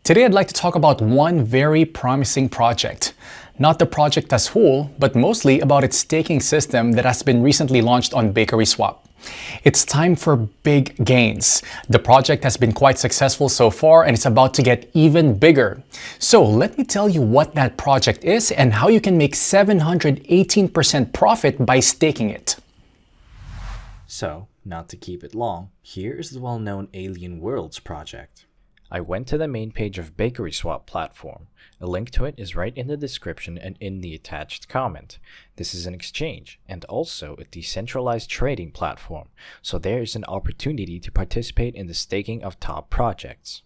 Today I'd like to talk about one very promising project. Not the project as whole, but mostly about its staking system that has been recently launched on BakerySwap. It's time for big gains. The project has been quite successful so far and it's about to get even bigger. So let me tell you what that project is and how you can make 718% profit by staking it. So, not to keep it long, here is the well-known Alien Worlds project. I went to the main page of BakerySwap platform. A link to it is right in the description and in the attached comment. This is an exchange and also a decentralized trading platform, so there is an opportunity to participate in the staking of top projects.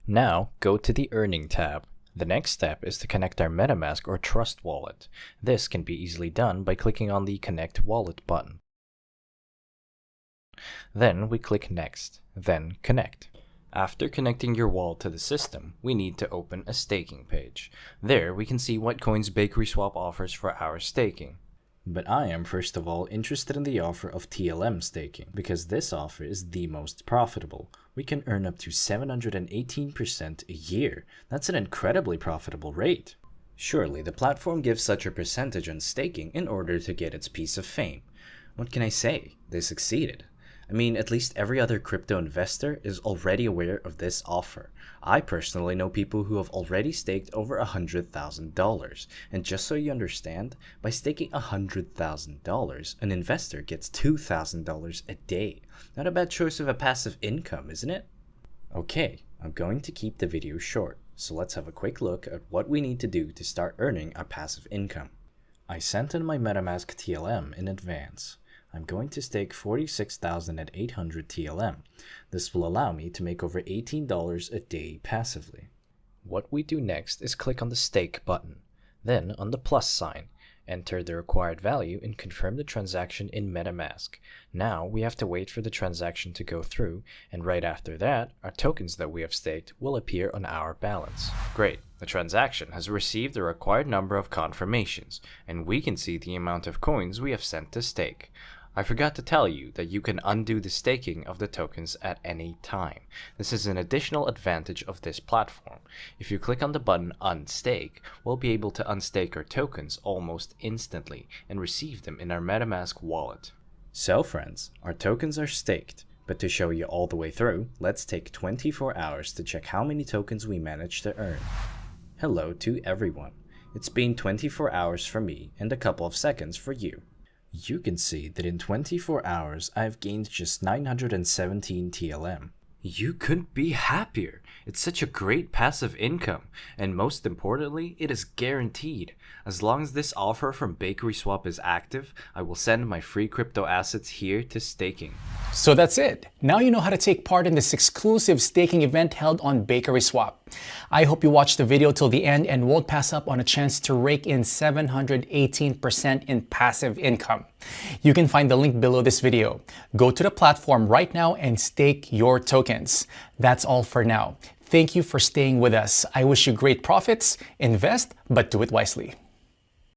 Now, go to the Earning tab. The next step is to connect our MetaMask or Trust wallet. This can be easily done by clicking on the Connect Wallet button. Then we click Next, then Connect. After connecting your wallet to the system, we need to open a staking page. There we can see what coins BakerySwap offers for our staking. But I am first of all interested in the offer of TLM staking, because this offer is the most profitable. We can earn up to 718% a year. That's an incredibly profitable rate. Surely the platform gives such a percentage on staking in order to get its piece of fame. What can I say? They succeeded. I mean, at least every other crypto investor is already aware of this offer. I personally know people who have already staked over $100,000. And just so you understand, by staking $100,000, an investor gets $2,000 a day. Not a bad choice of a passive income, isn't it? Okay, I'm going to keep the video short, so let's have a quick look at what we need to do to start earning our passive income. I sent in my MetaMask TLM in advance. I'm going to stake 46,800 TLM. This will allow me to make over $18 a day passively. What we do next is click on the stake button, then on the plus sign, enter the required value and confirm the transaction in MetaMask. Now we have to wait for the transaction to go through, and right after that, our tokens that we have staked will appear on our balance. Great, the transaction has received the required number of confirmations, and we can see the amount of coins we have sent to stake. I forgot to tell you that you can undo the staking of the tokens at any time. This is an additional advantage of this platform. If you click on the button Unstake, we'll be able to unstake our tokens almost instantly and receive them in our MetaMask wallet. So friends, our tokens are staked, but to show you all the way through, let's take 24 hours to check how many tokens we managed to earn. Hello to everyone. It's been 24 hours for me and a couple of seconds for you. You can see that in 24 hours, I've gained just 917 TLM. You couldn't be happier. It's such a great passive income, and most importantly, it is guaranteed. As long as this offer from BakerySwap is active, I will send my free crypto assets here to staking. So that's it. Now you know how to take part in this exclusive staking event held on BakerySwap. I hope you watched the video till the end and won't pass up on a chance to rake in 718% in passive income. You can find the link below this video. Go to the platform right now and stake your tokens. That's all for now. Thank you for staying with us. I wish you great profits. Invest, but do it wisely.